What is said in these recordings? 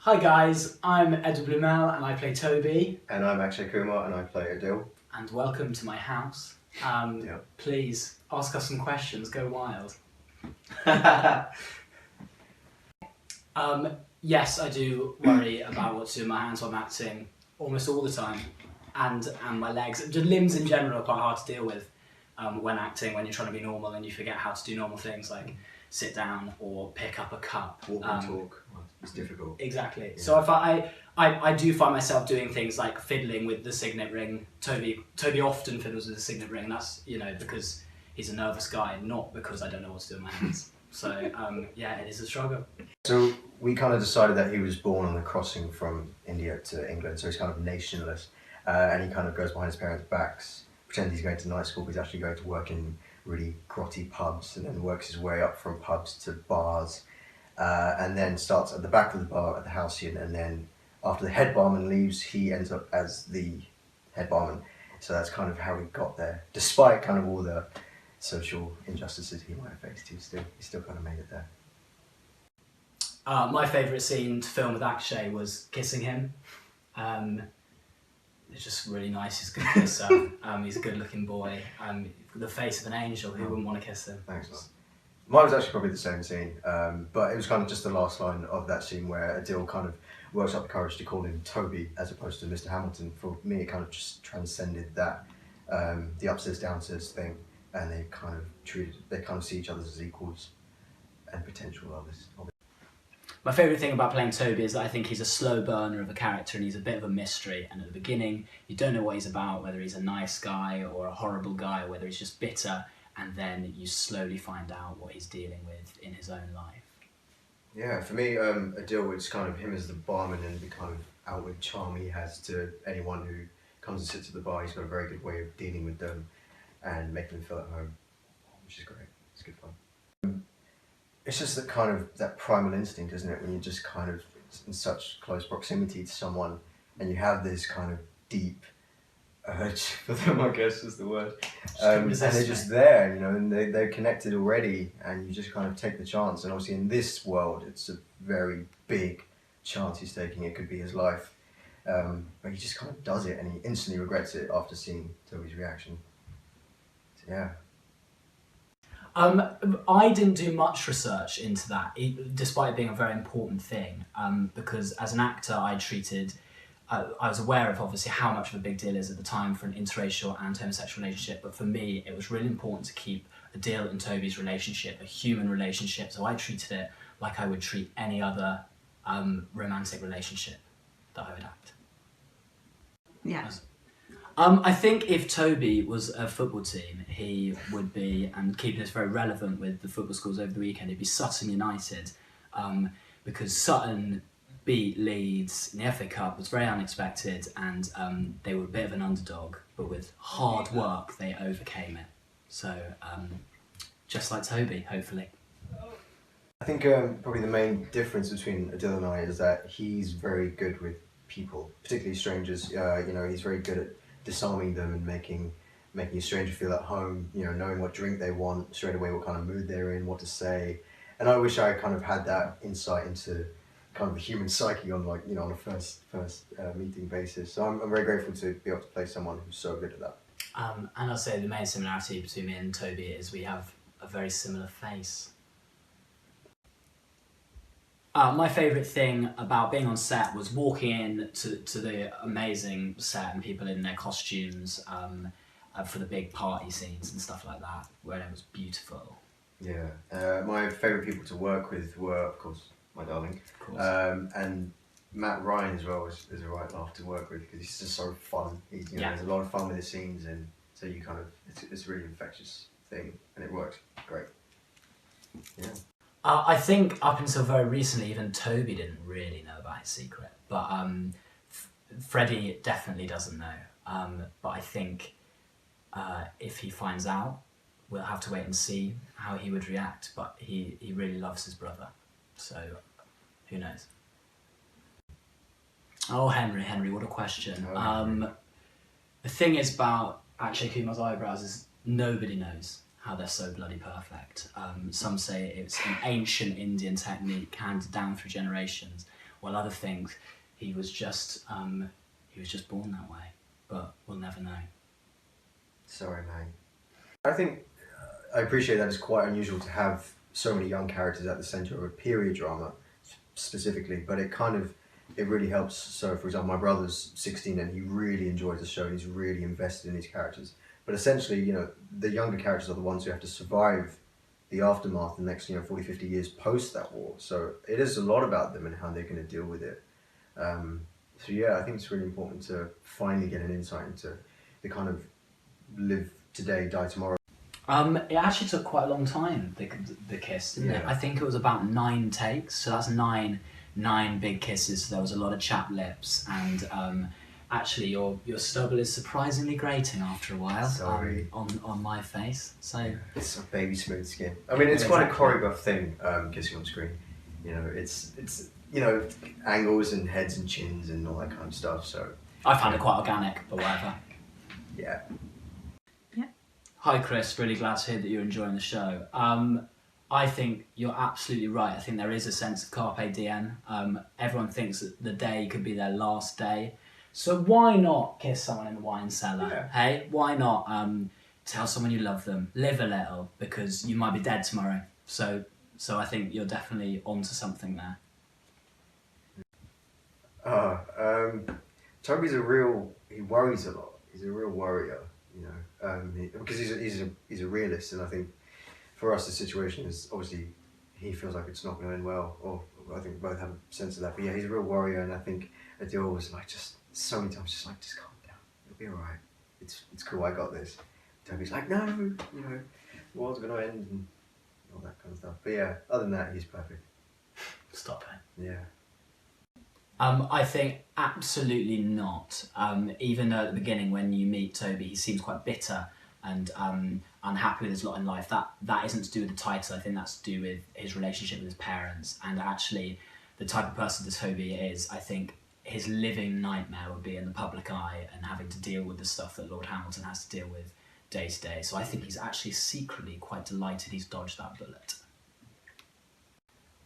Hi guys, I'm Ed Blumel and I play Toby. And I'm Akshay Kumar and I play Adil. And welcome to my house. Please ask us some questions, go wild. Yes, I do worry about what to do with my hands while I'm acting almost all the time. And my legs, just limbs in general are quite hard to deal with when acting, when you're trying to be normal and you forget how to do normal things like sit down or pick up a cup. Walk and talk, it's difficult. Exactly. Yeah. So if I do find myself doing things like fiddling with the signet ring. Toby often fiddles with the signet ring. That's, because he's a nervous guy, not because I don't know what to do with my hands. So yeah, it is a struggle. So we kind of decided that he was born on the crossing from India to England, so he's kind of nationless, and he kind of goes behind his parents' backs, pretends he's going to night school, but he's actually going to work in really grotty pubs, and then works his way up from pubs to bars, and then starts at the back of the bar at the Halcyon, and then after the head barman leaves, he ends up as the head barman. So that's kind of how he got there, despite kind of all the social injustices he might have faced. He still kind of made it there. My favourite scene to film with Akshay was kissing him. It's just really nice. He's a good kisser. He's a good-looking boy. The face of an angel. Who wouldn't want to kiss him? Thanks, man. Mine was actually probably the same scene, but it was kind of just the last line of that scene where Adil kind of works up the courage to call him Toby as opposed to Mr. Hamilton. For me, it kind of just transcended that, the upstairs downstairs thing, and they kind of see each other as equals and potential lovers. My favourite thing about playing Toby is that I think he's a slow burner of a character and he's a bit of a mystery, and at the beginning you don't know what he's about, whether he's a nice guy or a horrible guy or whether he's just bitter, and then you slowly find out what he's dealing with in his own life. Yeah, for me, Adil was kind of him as the barman and the kind of outward charm he has to anyone who comes and sits at the bar. He's got a very good way of dealing with them and making them feel at home, which is great. It's good fun. It's just that primal instinct, isn't it? When you're just kind of in such close proximity to someone and you have this kind of deep urge for them, I guess is the word. And they're just there, and they're connected already, and you just kind of take the chance. And obviously in this world, it's a very big chance he's taking. It could be his life. But he just kind of does it, and he instantly regrets it after seeing Toby's reaction. So, yeah. I didn't do much research into that, despite it being a very important thing, because as an actor I was aware of obviously how much of a big deal it is at the time for an interracial and homosexual relationship, but for me it was really important to keep Adil and Toby's relationship a human relationship, so I treated it like I would treat any other romantic relationship that I would act. Yeah. I think if Toby was a football team, he would be, and keeping this very relevant with the football schools over the weekend, he'd be Sutton United, because Sutton beat Leeds in the FA Cup, was very unexpected, and they were a bit of an underdog, but with hard work they overcame it. So, just like Toby, hopefully. I think probably the main difference between Adil and I is that he's very good with people, particularly strangers. He's very good at disarming them and making a stranger feel at home, knowing what drink they want straight away, what kind of mood they're in, what to say. And I wish I kind of had that insight into kind of the human psyche on on a first meeting basis. So I'm very grateful to be able to play someone who's so good at that. And I'll say the main similarity between me and Toby is we have a very similar face. My favourite thing about being on set was walking in to the amazing set and people in their costumes for the big party scenes and stuff like that, where it was beautiful. Yeah, my favourite people to work with were, of course, my darling, and Matt Ryan as well is a right laugh to work with because he's just so fun. There's a lot of fun with the scenes, and so you kind of it's a really infectious thing, and it works great. Yeah. I think up until very recently, even Toby didn't really know about his secret, but Freddie definitely doesn't know. But I think if he finds out, we'll have to wait and see how he would react. But he really loves his brother, so who knows? Oh, Henry, what a question. The thing is about Akshay Kumar's eyebrows is nobody knows how they're so bloody perfect. Some say it's an ancient Indian technique handed down through generations, while other things he was just born that way. But we'll never know. Sorry, mate. I think I appreciate that it's quite unusual to have so many young characters at the centre of a period drama specifically, but it really helps. So for example, my brother's 16 and he really enjoys the show and he's really invested in these characters. But essentially, you know, the younger characters are the ones who have to survive the aftermath the next, 40, 50 years post that war. So it is a lot about them and how they're going to deal with it. So yeah, I think it's really important to finally get an insight into the kind of live today, die tomorrow. It actually took quite a long time, the kiss, didn't it? I think it was about 9 takes, so that's nine big kisses. So there was a lot of chapped lips, and actually your stubble is surprisingly grating after a while. Sorry. On my face. So it's a baby smooth skin. I mean, it's quite a choreographed thing, kissing on screen. You know, it's angles and heads and chins and all that kind of stuff. So I found it quite organic, but whatever. Yeah. Hi Chris, really glad to hear that you're enjoying the show. I think you're absolutely right. I think there is a sense of carpe diem. Everyone thinks that the day could be their last day. So why not kiss someone in the wine cellar? Yeah. Hey, why not tell someone you love them, live a little, because you might be dead tomorrow. So I think you're definitely onto something there. Toby's he worries a lot. He's a real worrier, because he's a realist, and I think for us the situation is obviously he feels like it's not going to end well, or I think we both have a sense of that. But yeah, he's a real worrier, and I think Adil was like just so many times just calm down, it'll be alright, it's cool, I got this. Toby's like, no, the world's going to end and all that kind of stuff. But yeah, other than that, he's perfect. Stop it. Yeah. I think absolutely not. Even though at the beginning when you meet Toby, he seems quite bitter and unhappy with his lot in life. That isn't to do with the title. I think that's to do with his relationship with his parents. And actually, the type of person that Toby is, I think his living nightmare would be in the public eye and having to deal with the stuff that Lord Hamilton has to deal with day to day. So I think he's actually secretly quite delighted he's dodged that bullet.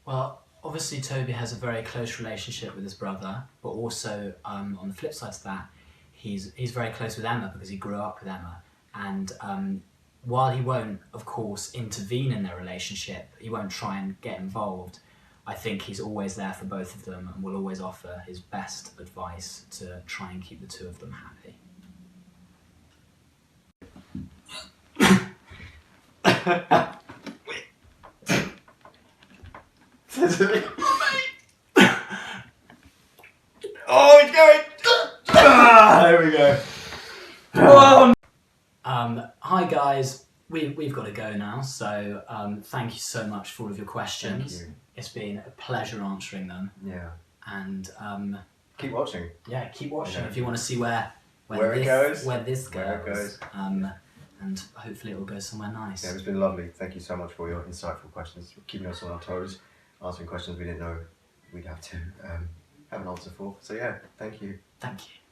Well, obviously Toby has a very close relationship with his brother, but also on the flip side to that, he's very close with Emma because he grew up with Emma. And while he won't, of course, intervene in their relationship, he won't try and get involved, I think he's always there for both of them and will always offer his best advice to try and keep the two of them happy. Oh, it's going! There we go. Hi guys, we've got to go now, so thank you so much for all of your questions. Thank you. It's been a pleasure answering them. Yeah. And Keep watching. yeah, keep watching Yeah. if you want to see where it goes. where this Where it goes. goes. And hopefully it will go somewhere nice. Yeah, it's been lovely. Thank you so much for your insightful questions, keeping us on our toes, answering questions we didn't know we'd have to have an answer for. So yeah, thank you. Thank you.